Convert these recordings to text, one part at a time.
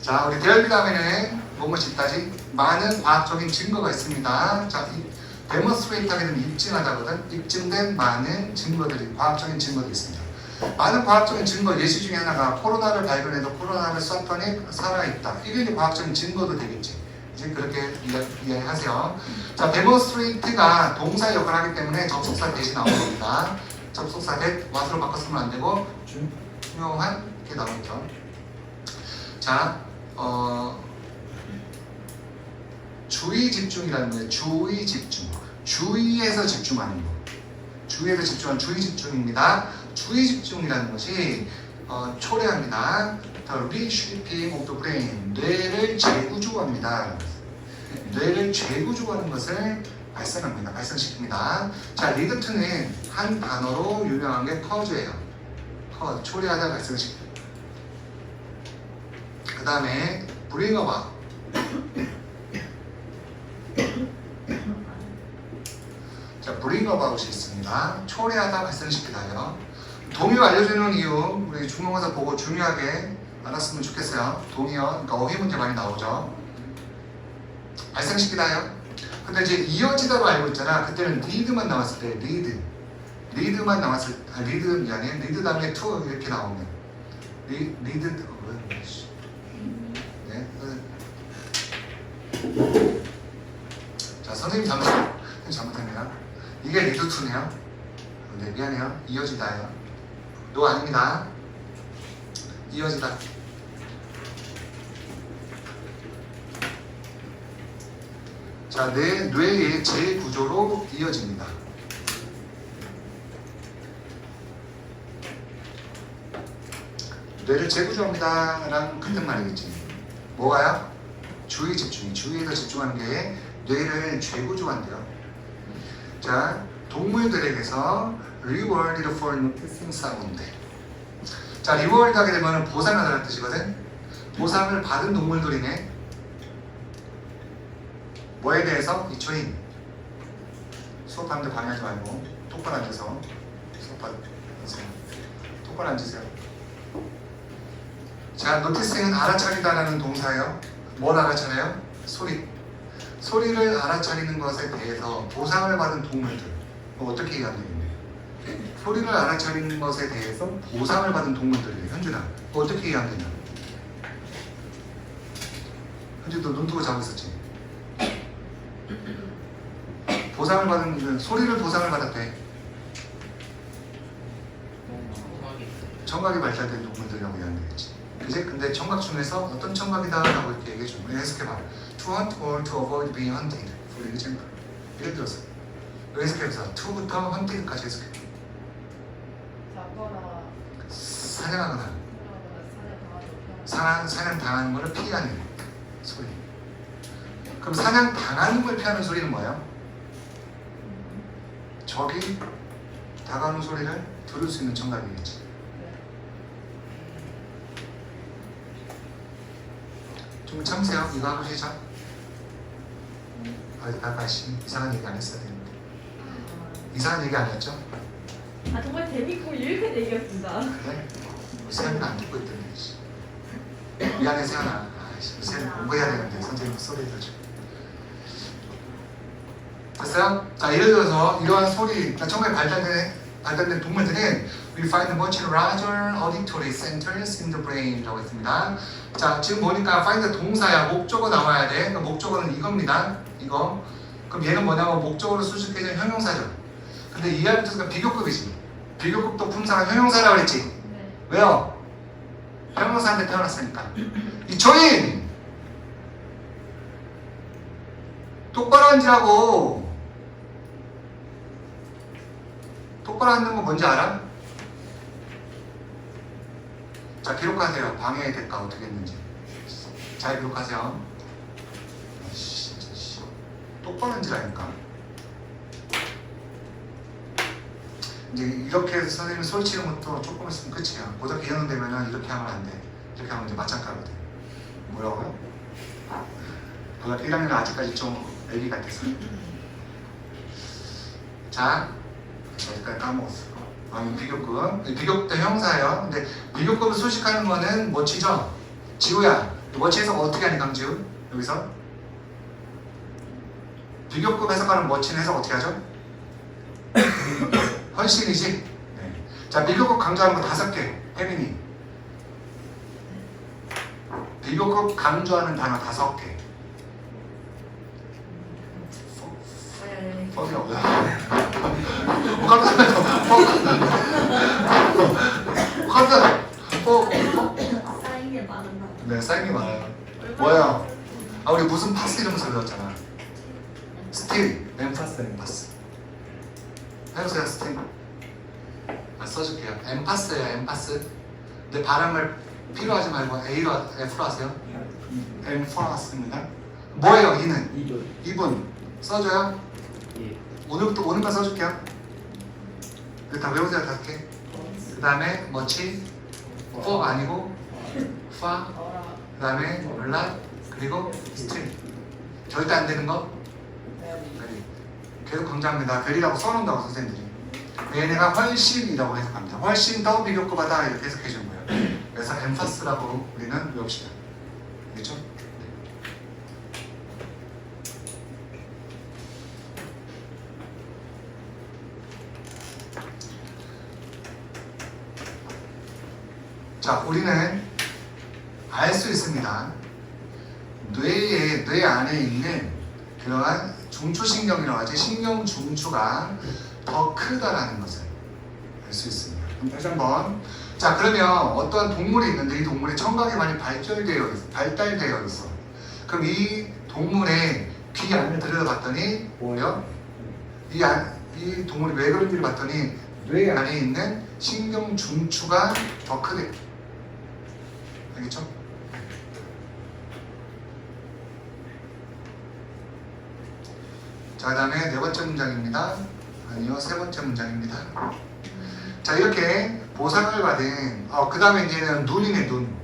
자, 우리 대열비 다음에는 무엇이 있다지? 많은 과학적인 증거가 있습니다. 자, 데몬스트레이트 하게 되면 입증하다거든. 입증된 많은 증거들이, 과학적인 증거들이 있습니다. 많은 과학적인 증거 예시 중에 하나가 코로나를 발견해도 코로나를 썼더니 살아있다. 이게 이제 과학적인 증거도 되겠지. 이제 그렇게 이해하세요. 자, 데몬스트레이트가 동사 역할을 하기 때문에 접속사 대신 나오는 겁니다. 접속사 대 what으로 바꿔 쓰면 안 되고 중요한 게 나오죠. 자, 주의 집중이라는 거예요. 주의 집중. 주의에서 집중하는 거. 주의에서 집중한 주의 집중입니다. 주의 집중이라는 것이 초래합니다. The reshaping of the brain. 뇌를 재구조합니다. 뇌를 재구조하는 것을 발생합니다. 발생시킵니다. 자, lead to는 한 단어로 유명한 게 cause예요. cause, 초래하다 발생시킵니다. 그 다음에 bring about. 자, bring about이 있습니다. 초래하다 발생시키다요. 동의어 알려주는 이유, 우리 중간고사 보고 중요하게 알았으면 좋겠어요. 동의어, 그러니까 어휘 문제 많이 나오죠. 발생시키다요. 근데 이제 이어지다로 알고 있잖아. 그때는 lead만 나왔을 때, lead만 나왔을 때, lead 미안해. lead 다음에 to 이렇게 나오면 lead, 네. 자, 선생님 잘못했네요. 이게 lead to네요. 네, 미안해요. 이어지다요. 노 아닙니다. 이어지다. 자, 뇌의 재구조로 이어집니다. 뇌를 재구조합니다. 라는 같은 말이겠지. 뭐가요? 주의 집중이. 주의에서 집중하는 게 뇌를 재구조한대요. 자, 동물들에게서 rewarded for noticing sound. 자, reward 하게 되면 보상하다는 뜻이거든. 보상을 받은 동물들이네. 뭐에 대해서? 이초인. 수업하는데 방해하지 말고 똑바로 앉아서 수업하세요. 똑바로 앉으세요. 자, noticing은 알아차리다라는 동사예요. 뭘 알아차려요? 소리. 소리를 알아차리는 것에 대해서 보상을 받은 동물들. 어떻게 이해하면 되겠네? 소리를 알아차리는 것에 대해서 보상을 받은 동물들이에요. 현준아, 어떻게 이해하면 되냐? 현준, 너 눈 뜨고 자고 있었지? 보상을 받은, 소리를 보상을 받았대. 청각이 발달된 동물들이라고 이해하면 되겠지. 그지? 근데 청각 중에서 어떤 청각이다 라고 이렇게 얘기해줘. 해석해봐. To hunt or to avoid being hunted. For example. 예를 들어서 해석해서 to부터 hunted까지 해석해. 잡거나 사냥하거나 사냥 사냥당하는 것을 피하는 소리. 그럼 사냥당하는 걸 피하는 소리는 뭐예요? 적이 다가오는 소리를 들을 수 있는 청각이겠지. 좀 참으세요. 이거 하고 시작. 다시 이상한 얘기 안 했어야 되는데. 이상한 얘기 안 했죠? 아, 정말 재밌고 유익한 얘기였습니다. 그래? 세연이가 안 듣고 있던데. 미안해 세연아. 세연 공부해야 되는데 선생님 소리 들어줘. 됐어요? 자, 예를 들어서 이러한 소리, 청각이 발달된 동물들은 we find much larger auditory centers in the brain 라고 했습니다. 자, 지금 보니까 find 동사야. 목적어 나와야 돼. 그러니까 목적어는 이겁니다. 이거. 그럼 얘는 뭐냐면 목적어로 수식해진 형용사죠. 근데 이하부터가 비교급이지. 비교급도 품사가 형용사라고 그랬지. 네. 왜요? 형용사한테 태어났으니까. 이초인! 똑바로 앉으라고. 똑바로 앉는 거 뭔지 알아? 자, 기록하세요. 방해의 대가 어떻게 했는지. 잘 기록하세요. 똑바로 앉으라니까. 이제 이렇게 해서 선생님이 소리 치는 것도 조금 있으면 끝이야. 고등학교 2학년 되면은 이렇게 하면 안 돼. 이렇게 하면 이제 맞짱가거든. 뭐라고요? 고등학교 1학년은 아직까지 좀 애기 같아서. 자, 여기까지 까먹었어. 비교급. 비교급도 형사예요. 근데 비교급을 수식하는 거는 뭐치죠? 지우야. 머치 해석 어떻게 하니 강지우? 여기서 비교급 해석하는 머치는 해석 어떻게 하죠? 훨씬이지? 네. 자, 비교급 강조하는 거 5개. 혜민이. 비교급 강조하는 단어 5개. 퍽이 없어. 깜짝이야. 쌓인 게 많은가. 네, 쌓인 게 많아요. 뭐야? 아, 우리 무슨 파스 이런 거 배웠잖아. 스틸, 엠파스, 엠파스. 해보세요, 스틸. 아, 써줄게요. 엠파스예요, 엠파스. 근데 발음을 P로 하지 말고 A로, F로 하세요. 엠파스입니다. 뭐예요, 이는? 이분. 써줘요? 예. 오늘부터 오늘만 써줄게요. 이거 다 외우세요, 5개. 그 다음에 뭐지? 포 아니고 파. 그 다음에 라 그리고 스틸. 절대 안 되는 거? 베리. 계속 강조합니다. 베리라고 써놓는다고 선생님들이. 얘네가 훨씬이라고 해석합니다. 훨씬 더 비교급하다 이렇게 해석해 주는 거예요. 그래서 엠파스라고 우리는 외웁시다. 알겠죠? 자, 우리는 알 수 있습니다. 뇌 안에 있는 그러한 중추신경이라고 하지 신경 중추가 더 크다라는 것을 알 수 있습니다. 그럼 다시 한번. 자, 그러면 어떠한 동물이 있는데 이 동물의 청각이 많이 발달되어 있어. 그럼 이 동물의 귀 안을 들여다봤더니 뭐예요? 이 동물이 왜 그런지를 봤더니 뇌 안에 있는 신경 중추가 더 크대. 알겠죠? 자, 그 다음에 4번째 문장입니다. 아니요, 3번째 문장입니다. 자, 이렇게 보상을 받은 그 다음에 이제는 눈이네. 눈.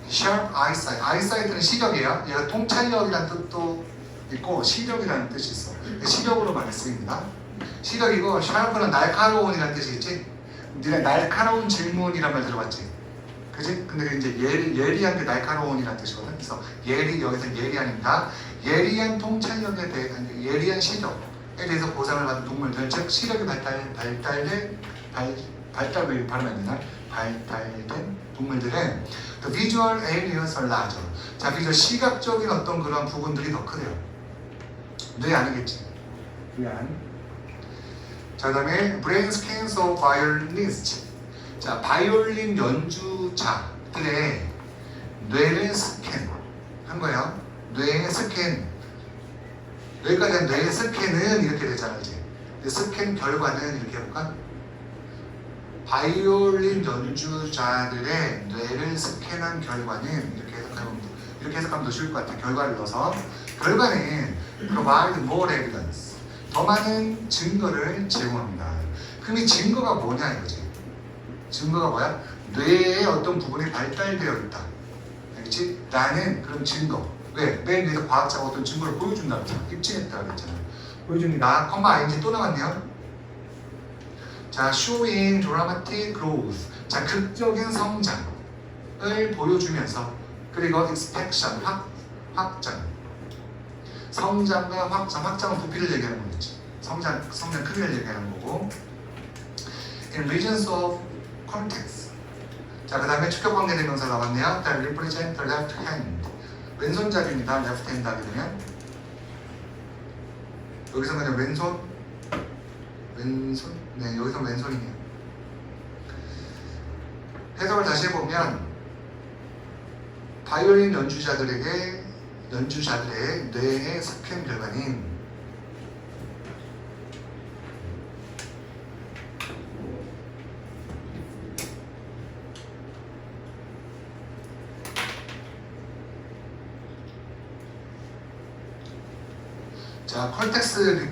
sharp eyesight. eyesight는 시력이에요. 얘가 통찰력이라는 뜻도 있고 시력이라는 뜻이 있어. 시력으로 많이 쓰입니다. 시력이고 sharp는 날카로운이라는 뜻이 있지. 니네 날카로운 질문이란 말 들어봤지? 그지? 근데 이제 예리한 게 날카로운이라는 뜻이거든. 그래서 여기서 예리한입니다. 예리한 통찰력에 대한 예리한 시력에 대해서 보상을 받은 동물들, 즉 시력이 발달된 동물들은 the visual areas are larger. 자, 비주얼 시각적인 어떤 그런 부분들이 더 크대요. 뇌 안이겠지. 뇌 안. 자, 그다음에 brain scans of violinists. 자, 바이올린 연주자들의 뇌를 스캔한 거예요. 뇌의 스캔. 여기까지 한 뇌의 스캔은 이렇게 되잖아, 이제. 스캔 결과는 이렇게 해볼까? 바이올린 연주자들의 뇌를 스캔한 결과는 이렇게 해석하면 더 쉬울 것 같아요. 결과를 넣어서 결과는 provide more evidence. 더 많은 증거를 제공합니다. 그럼 이 증거가 뭐냐 이거지. 증거가 뭐야? 뇌의 어떤 부분이 발달되어 있다. 알겠지? 라는 그런 증거. 왜? 맨 위에서 과학자가 어떤 증거를 보여준다고 했잖아. 입증했다고 했잖아. 보여줍니다. 컴마 ing 또 나왔네요. 자, showing dramatic growth. 자, 극적인 성장을 보여주면서 그리고 expansion, 확장. 성장과 확장은 부피를 얘기하는 거겠지. 성장 크기를 얘기하는 거고. In regions of cortex. 자, 그 다음에 축격 관계 대명사 나왔네요. that represent the left hand. 왼손잡이입니다. left hand 하게 되면 여기서 그냥 왼손. 네, 여기서 왼손이네요. 해석을 다시 해보면 바이올린 연주자들의 뇌의 스캔 결과는 자, 콜텍스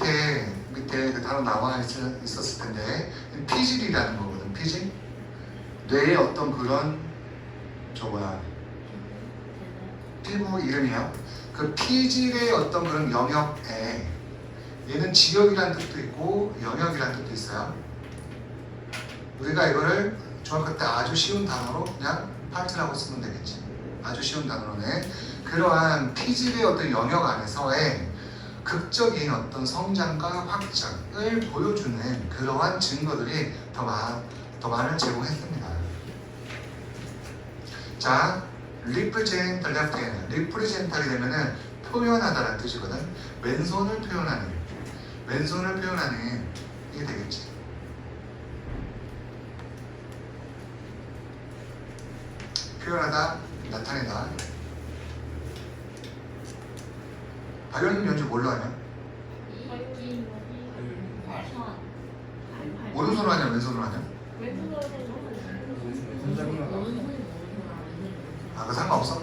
밑에 그 단어 나와 있었을 텐데 피질이라는 거거든. 피질. 뇌의 어떤 그런 피부 이름이에요. 그 피질의 어떤 그런 영역에 얘는 지역이라는 뜻도 있고 영역이라는 뜻도 있어요. 우리가 이거를 중학교 때 아주 쉬운 단어로 그냥 파트라고 쓰면 되겠지. 아주 쉬운 단어네. 그러한 피질의 어떤 영역 안에서의 극적인 어떤 성장과 확장을 보여주는 그러한 증거들이 더 많을 제공했습니다. 자, represent the left hand. represent하게 되면은 표현하다라는 뜻이거든. 왼손을 표현하는 이게 되겠지. 표현하다, 나타내다. 바이올린 연주 뭘로 하냐? 오른손으로 하냐, 왼손으로 하냐? 아, 그 상관없어?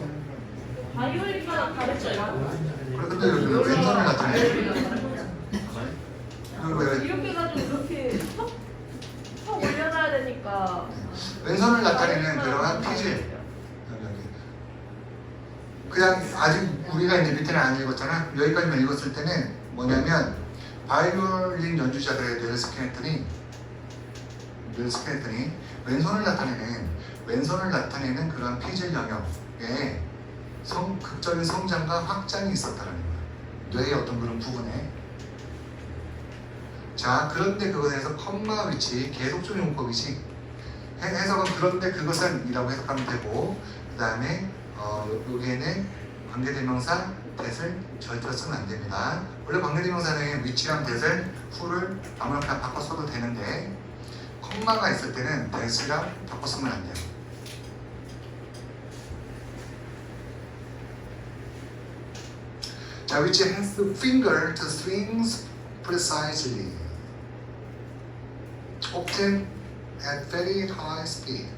바이올린마다 다르죠. 그래, 근데 요즘 왼손을 나타내. 왜 이렇게 가지고 이렇게 턱 올려놔야 되니까. 왼손을 나타내는 그러한 피질. 그냥 아직 우리가 이제 밑에는 안 읽었잖아. 여기까지만 읽었을 때는 뭐냐면 바이올린 연주자들의 뇌를 스캔했더니 왼손을 나타내는 그런 피질 영역에 극적인 성장과 확장이 있었다는 거야. 뇌의 어떤 그런 부분에. 자, 그런데 그것에서 컴마 위치 계속적 용법이지. 해석은 그런데 그것은 이라고 해석하면 되고, 그 다음에 여기에는 관계대명사 that을 절대로 쓰면 안 됩니다. 원래 관계대명사는 위치랑 that을 who를 아무렇게나 바꿔 써도 되는데 컴마가 있을 때는 that이랑 바꿔 쓰면 안 돼요. 자, which has the finger to strings precisely, often at very high speed.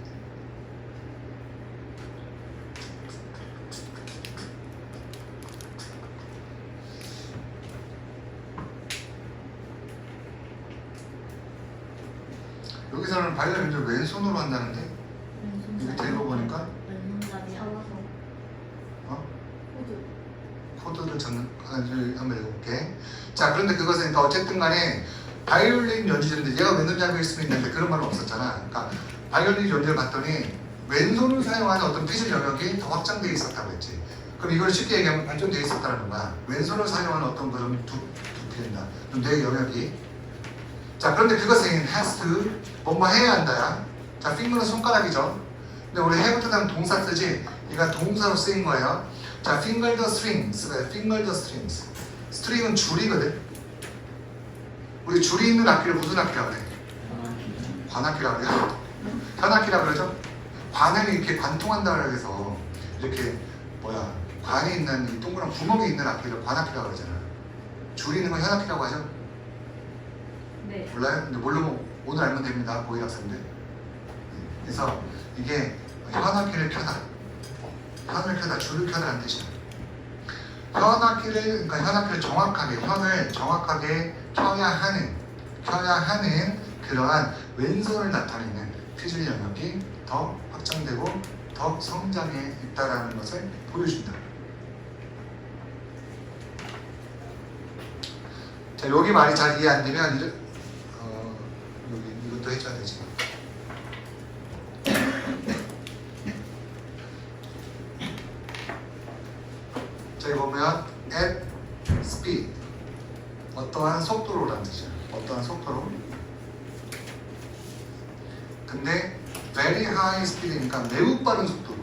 여기서는 바이올린 연주를 왼손으로 한다는데 이게 되고 보니까 코드를 적는 한번 읽어볼게. 자, 그런데 그것은 그러니까 어쨌든 간에 바이올린 연주자인데 얘가 왼손잡이일 수는 있는데 그런 말은 없었잖아. 그러니까 바이올린 연주를 봤더니 왼손을 사용하는 어떤 피질 영역이 더 확장되어 있었다고 했지. 그럼 이걸 쉽게 얘기하면 발전되어 있었다는 거야. 왼손을 사용하는 어떤 그런 두피입니다. 뇌 영역이. 자, 그런데 그것은 has to 뭔가 해야 한다야. 자, finger는 손가락이죠. 근데 우리 해부터 다음 동사 쓰지. 얘가 동사로 쓰인 거예요. 자, finger the strings. finger the strings. 스트링은 줄이거든. 우리 줄이 있는 악기를 무슨 악기라고 그래? 관악기라고 그래요. 현악기라고 그러죠. 관을 이렇게 관통한다고 해서 이렇게 관에 있는 이 동그란 구멍이 있는 악기를 관악기라고 그러잖아. 줄이 있는 건 현악기라고 하죠. 네. 몰라요? 근데 모르면 오늘 알면 됩니다. 고위 학생들. 그래서 이게 현악기를 켜다, 현을 켜다, 줄을 켜다라는 뜻이야. 그러니까 현악기를 현을 정확하게 켜야 하는 그러한 왼손을 나타내는 피질 영역이 더 확장되고 더 성장해 있다라는 것을 보여준다. 자, 여기 말이 잘 이해 안 되면 여기 이것도 해줘야 되지. 자, 여기 보면 at speed, 어떠한 속도로라는 뜻이야. 어떠한 속도로. 근데 very high speed이니까 매우 빠른 속도로.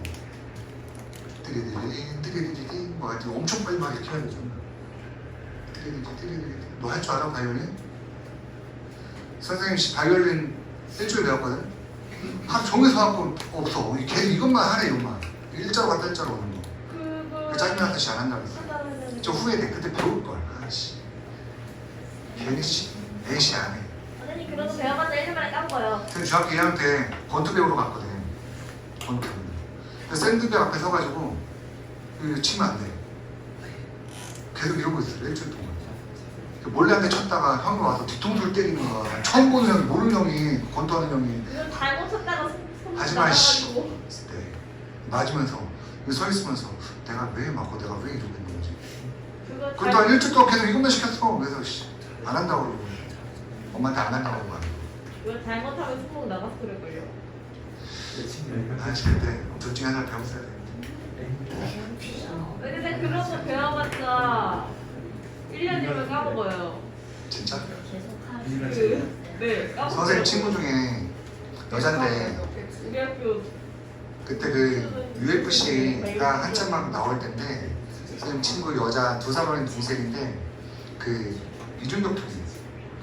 띠리디리디 뭐 하여튼 엄청 빨리 막 이렇게 해야 되죠. 띠리디리디. 너 할 줄 알아, 바이올린? 선생님 바이올린 일주일 배웠거든? 하루 종일 서갖고 없어. 계속 이것만 하래, 이것만. 일자로 갔다 일자로 오는 거. 그 짜증나는 뜻이 안 한다고 했어. 저 후회돼. 그때 배울걸. 아씨. 괜히 내시 안 해. 선생님 그래도 배워봤자 1년 만에 까먹어요. 근데 중학교 2학년 때 권투 배우러 갔거든. 권투. 근데 샌드백 앞에 서가지고 이거 치면 안 돼. 계속 이러고 있어. 일주일 동안. 몰래 한 대 쳤다가 형이 와서 뒤통수를 때리는 거야. 처음 보는 형이, 모르는 형이, 권투하는 형이. 이거 잘못 쳤다가 손 하지만 나가가지고. 네. 맞으면서 여기 서 있으면서 내가 왜 맞고 내가 왜 이러고 있는 거지. 그것도 한 일주일 동안 계속 이것만 시켰어. 그래서 안 한다고 그러고 엄마한테 안 한다고 그러고. 이거 잘못하면 손목 나갔을 걸요. 아씨, 그때 둘 중에 하나 배웠어야 돼. 그런 거 배워봤자 1년이면 까먹어요. 진짜? 네, 까먹어요. 선생님 친구 중에 여잔데 우리 학교 그때 그 UFC가 한참 막 나올 때인데 선생님 친구 여자 2살 어린 동생인데 그 이중격 투기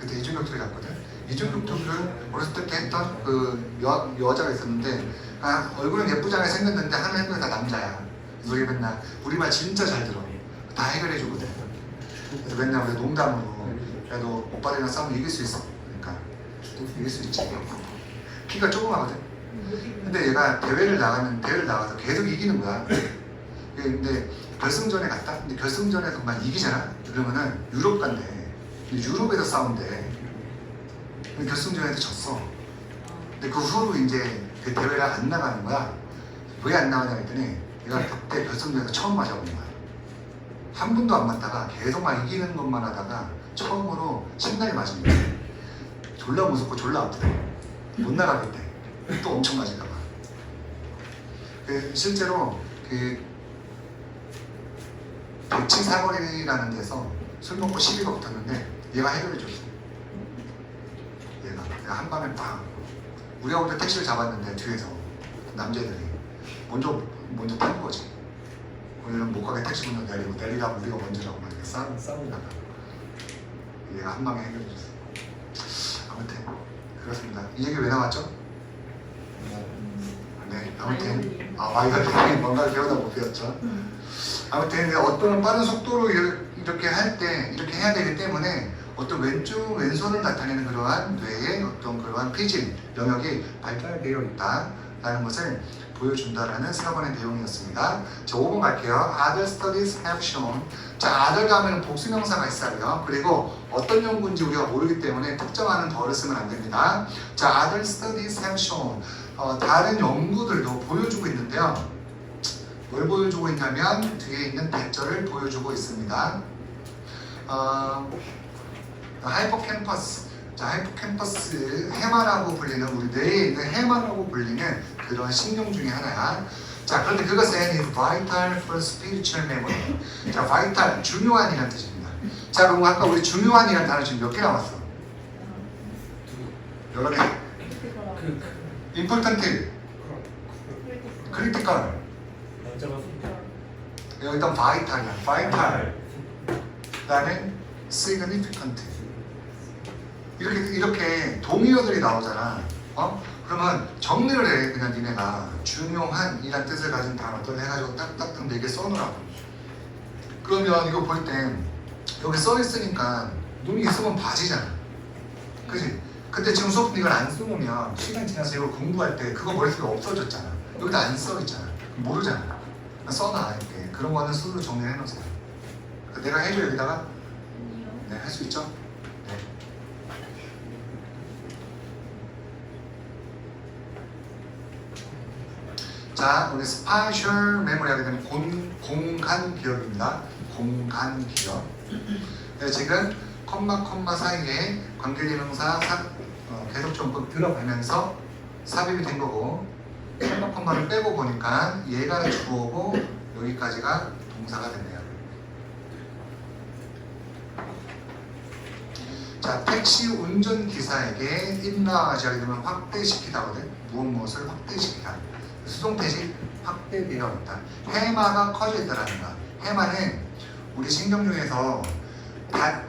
그때 이중격 투기 갔거든. 이중격 투기를 어렸을 때 했던 그 여자가 있었는데 얼굴은 예쁘장하게 생겼는데 하는 행동이 다 남자야. 그래서 우리 맨날 우리말 진짜 잘 들어. 다 해결해 주거든. 그래서 맨날 우리 농담으로 그래도 오빠들이랑 싸우면 이길 수 있어. 그러니까 이길 수 있지. 키가 조그마거든. 근데 얘가 대회를 나가서 계속 이기는 거야. 근데 결승전에 갔다? 근데 결승전에서만 이기잖아? 그러면은 유럽 간대. 근데 유럽에서 싸운대. 근데 결승전에서 졌어. 근데 그 후로 이제 그 대회를 안 나가는 거야. 왜 안 나가냐 했더니 얘가 그때 결승전에서 처음 맞아본 거야. 한 번도 안 맞다가 계속 막 이기는 것만 하다가 처음으로 신나게 맞은 거야. 졸라 무섭고 졸라 아프대. 못 나가겠대. 또 엄청 맞을까 봐. 실제로 그 백치 사거리라는 데서 술 먹고 시비가 붙었는데 얘가 해결해 줬어. 얘가 한 방에 빵. 우리가 그때 택시를 잡았는데 뒤에서 남자들이 먼저 탄 거지. 우리는 못 가게 택시 문을 내리라고 우리가 먼저라고 막 이렇게 싸우다가 얘가 한 방에 해결해 줬어. 아무튼 그렇습니다. 이 얘기 왜 나왔죠? 네, 아무튼 마이너리 뭔가 배우다 못 배웠죠. 아무튼 어떤 빠른 속도로 이렇게 할 때 이렇게 해야 되기 때문에 어떤 왼손을 나타내는 그러한 뇌의 어떤 그러한 피질 영역이 발달되어 있다라는 것을 보여준다라는 4번의 내용이었습니다. 자, 5번 갈게요. Other studies have shown. 자, other가 하면 복수명사가 있어요. 그리고 어떤 연구인지 우리가 모르기 때문에 특정하는 덜을 쓰면 안 됩니다. 자, other studies have shown. 다른 연구들도 보여주고 있는데요. 뭘 보여주고 있냐면 뒤에 있는 대절을 보여주고 있습니다. 하이포캠퍼스. 자, 하이포캠퍼스 해마라고 불리는 우리 뇌에 있는 해마라고 불리는 그런 신경 중에 하나야. 자, 그런데 그것은 is vital for spiritual memory. 자, vital 중요한이라는 뜻입니다. 자, 그럼 아까 우리 중요한이라는 단어 지금 몇 개 나왔어? 여러 개. important, critical. 여기다 vital이야. vital. 그다음에 significant. 이렇게 동의어들이 나오잖아. 그러면 정리를 해. 그냥 니네가 중요한 이란 뜻을 가진 단어들 해가지고 딱딱딱 4개 써놓으라고. 그러면 이거 볼 땐 여기 써있으니까 눈이 있으면 봐지잖아. 그지? 근데 지금 수업 이걸 안 써놓으면 시간 지나서 이걸 공부할 때 그거 머릿속에 없어졌잖아. 여기다 안 써있잖아. 모르잖아. 써놔 이렇게. 그런 거는 스스로 정리를 해놓으세요. 내가 해줘 여기다가. 네, 할 수 있죠? 네. 자, 우리 spatial memory 하게 되면 공간 기억입니다. 공간 기억. 네, 지금 콤마 사이에 관계대명사 계속적으로 들어가면서 삽입이 된 거고 콤마를 빼고 보니까 얘가 주어고 여기까지가 동사가 됐네요. 자, 택시 운전기사에게 인나하지 하게 되면 확대시키다거든. 무엇을 확대시키다. 수동태식 확대되어 있다. 해마가 커져 있다라는 거야. 해마는 우리 신경 중에서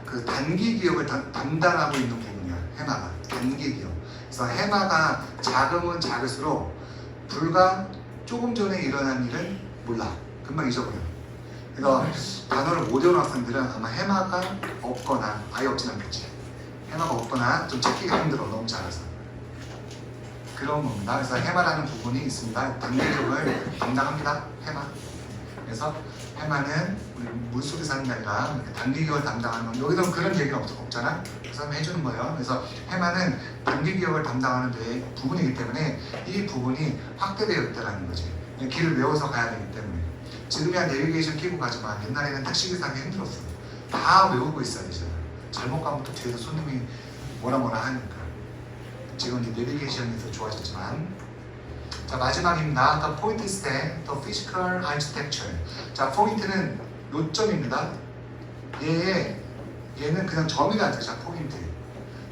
그 단기 기억을 담당하고 있는 부분이야. 해마가 단기 기억. 그래서 해마가 작으면 작을수록 불과 조금 전에 일어난 일은 몰라. 금방 잊어버려. 그래서 단어를 못 외우는 학생들은 아마 해마가 없거나 아예 없진 않겠지. 해마가 없거나 좀 찾기가 힘들어. 너무 작아서. 그런 겁니다. 그래서 해마라는 부분이 있습니다. 단기 기억을 담당합니다. 해마. 그래서 해마는 우리 물속에 사는 게 아니라 단기 기억을 담당하는 건 여기도 그런 얘기는 없잖아. 그래서 해주는 거예요. 그래서 해마는 단기 기억을 담당하는 데 부분이기 때문에 이 부분이 확대되어 있다는 거지. 길을 외워서 가야 되기 때문에. 지금이야 내비게이션 끼고 가지만 옛날에는 택시기사하기 힘들었어. 다 외우고 있어야 되잖아. 잘못 가면 또 뒤에서 손님이 뭐라 하니까. 지금 이제 내비게이션에서 좋아졌지만. 자, 마지막입니다. The point is that the physical architecture. 자, 포인트는 요점입니다. 얘는 그냥 점이라는 뜻이야.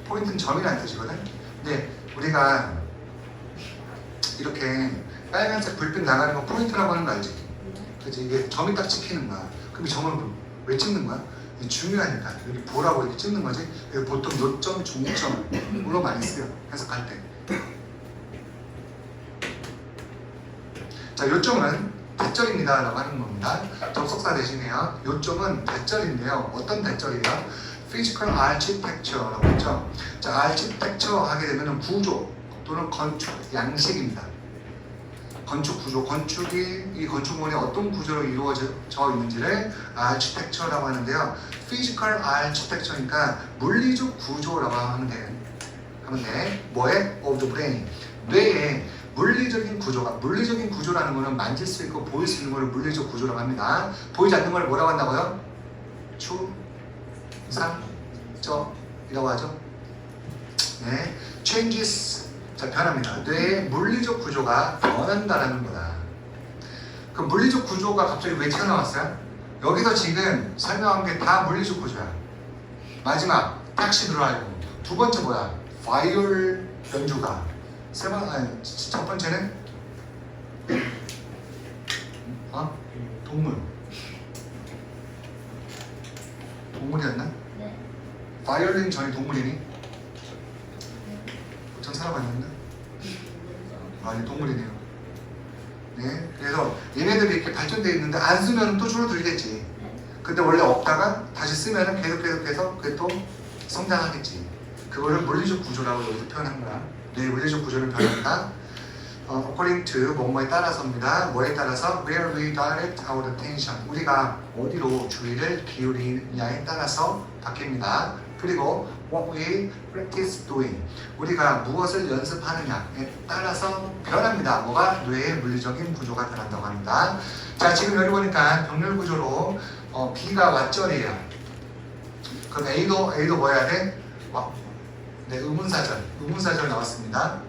포인트는 점이라는 뜻이거든. 근데 우리가 이렇게 빨간색 불빛 나가는 거 포인트라고 하는 거 알지? 그치? 이게 점이 딱 찍히는 거야. 그럼 이 점을 왜 찍는 거야? 이게 중요하니까 여기 보라고 이렇게 찍는 거지. 그래서 보통 요점, 중점으로 많이 쓰여 해석할 때. 자, 요점은 대절입니다 라고 하는 겁니다. 접속사 대신에요. 요점은 대절인데요. 어떤 대절이에요? Physical Architecture라고 했죠. 자, Architecture 하게 되면 구조 또는 건축, 양식입니다. 건축 구조, 이 건축물이 어떤 구조로 이루어져 있는지를 Architecture라고 하는데요. Physical Architecture니까 물리적 구조라고 하면 돼. 뭐에? Of the brain. 뇌의 물리적인 구조라는 거는 만질 수 있고 보일 수 있는 걸 물리적 구조라고 합니다. 보이지 않는 걸 뭐라고 한다고요? 추상적이라고 하죠. 네, changes. 자, 변합니다. 뇌의 물리적 구조가 변한다라는 거다. 그 물리적 구조가 갑자기 왜 튀어나왔어요? 여기서 지금 설명한 게 다 물리적 구조야. 마지막 택시 드라이브. 두 번째 뭐야? 바이올 연주가. 첫 번째는 동물이었나? 네. 바이올린 전이 동물이니? 전 살아봤는데? 아니 동물이네요. 네, 그래서 얘네들이 이렇게 발전되어 있는데 안 쓰면 또 줄어들겠지. 근데 원래 없다가 다시 쓰면 계속해서 그게 또 성장하겠지. 그거를 물리적 구조라고 여기서 표현한 거야. 네, 물리적 구조를 변한다. according to 뭐뭐에 따라서입니다. 뭐에 따라서 where we direct our attention. 우리가 어디로 주의를 기울이냐에 따라서 바뀝니다. 그리고 what we practice doing. 우리가 무엇을 연습하느냐에 따라서 변합니다. 뭐가? 뇌의 물리적인 구조가 변한다고 합니다. 자, 지금 여기 보니까 병렬 구조로 B가 왓절이에요. 그럼 A도 뭐 해야 돼? 네, 의문사절 나왔습니다.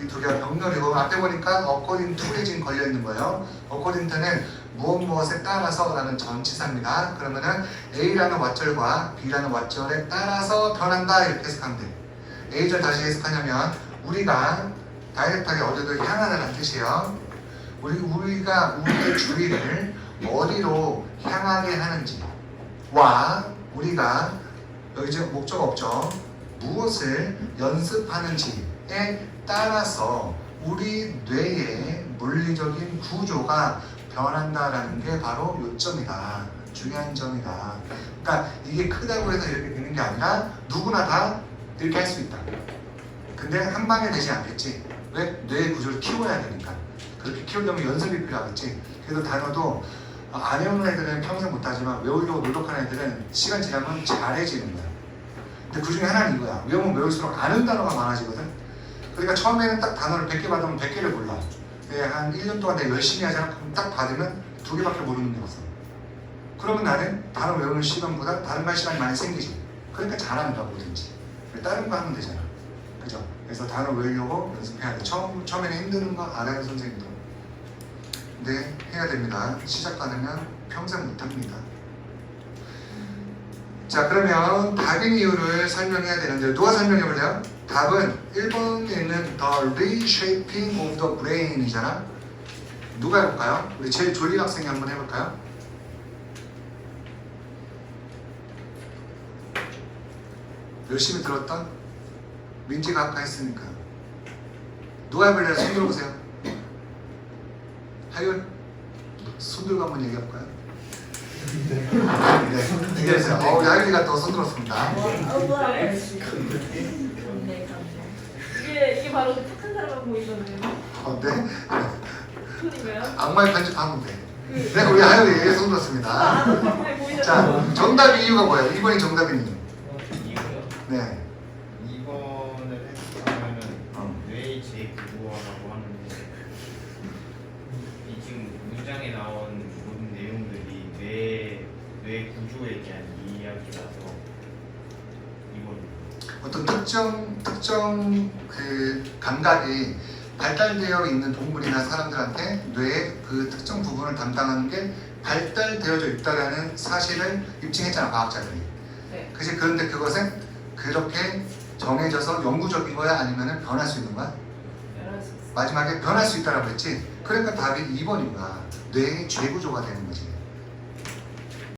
이 두 개가 병렬이고 앞에 보니까 according to에 지금 걸려 있는 거예요. according to는 무엇에 따라서 라는 전치사입니다. 그러면은 A라는 왓절과 B라는 왓절에 따라서 변한다 이렇게 해석하면 돼. A절 다시 해석하냐면 우리가 다이렉트하게 어디로 향하다는 뜻이에요. 우리가 우리의 주의를 어디로 향하게 하는지와 우리가 여기 지금 목적 없죠. 무엇을 연습하는지에 따라서 우리 뇌의 물리적인 구조가 변한다라는 게 바로 요점이다. 중요한 점이다. 그러니까 이게 크다고 해서 이렇게 되는 게 아니라 누구나 다 이렇게 할 수 있다. 근데 한 방에 되지 않겠지. 왜? 뇌의 구조를 키워야 되니까. 그렇게 키우려면 연습이 필요하겠지. 그래서 단어도 안 외우는 애들은 평생 못하지만 외우려고 노력하는 애들은 시간 지나면 잘해지는 거야. 근데 그 중에 하나는 이거야. 외우면 외울수록 아는 단어가 많아지거든. 그러니까 처음에는 딱 단어를 100개 받으면 100개를 몰라. 한 1년 동안 내가 열심히 하잖아. 그럼 딱 받으면 2개밖에 모르는 게 없어. 그러면 나는 단어 외우는 시간보다 다른 걸 시간이 많이 생기지. 그러니까 잘한다 뭐든지. 다른 거 하면 되잖아. 그죠? 그래서 단어 외우려고 연습해야 돼. 처음에는 힘드는 거 알아요 선생님도. 근데 해야 됩니다. 시작 안 하면 평생 못합니다. 자, 그러면 답인 이유를 설명해야 되는데 누가 설명해 볼래요? 답은 1번에 있는 The Reshaping of the Brain 이잖아. 누가 해볼까요? 우리 제일 졸리 학생이 한번 해볼까요? 열심히 들었던? 민지가 아까 했으니까. 누가 해볼래요? 손 들어보세요. 하윤? 손 들고 한번 얘기해볼까요? 네, 얘기해주세요. 하윤이가 또 손 들었습니다. 이게 바로 그 착한 사람만 보이잖아요. 네? 손인가요? 악마의 편집하면 돼. 네, 우리 하윤이 손 들었습니다. 자, 정답 이유가 뭐예요? 2번이 정답인 이유. 이유요? 네. 2번을 해석하면은 뇌의 재구조화라고 하는데 이 지금 문장에 나온 모든 내용들이 뇌 구조에 대한 이야기라서 2번. 어떤 특정 그 감각이 발달되어 있는 동물이나 사람들한테 뇌의 그 특정 부분을 담당하는 게 발달되어져 있다라는 사실을 입증했잖아, 과학자들이. 네. 그치? 그런데 그것은 그렇게 정해져서 영구적인 거야? 아니면 변할 수 있는 거야? 변할 수 있어. 마지막에 변할 수 있다라고 했지? 그러니까 답이 2번인 거야. 뇌의 죄구조가 되는 거지.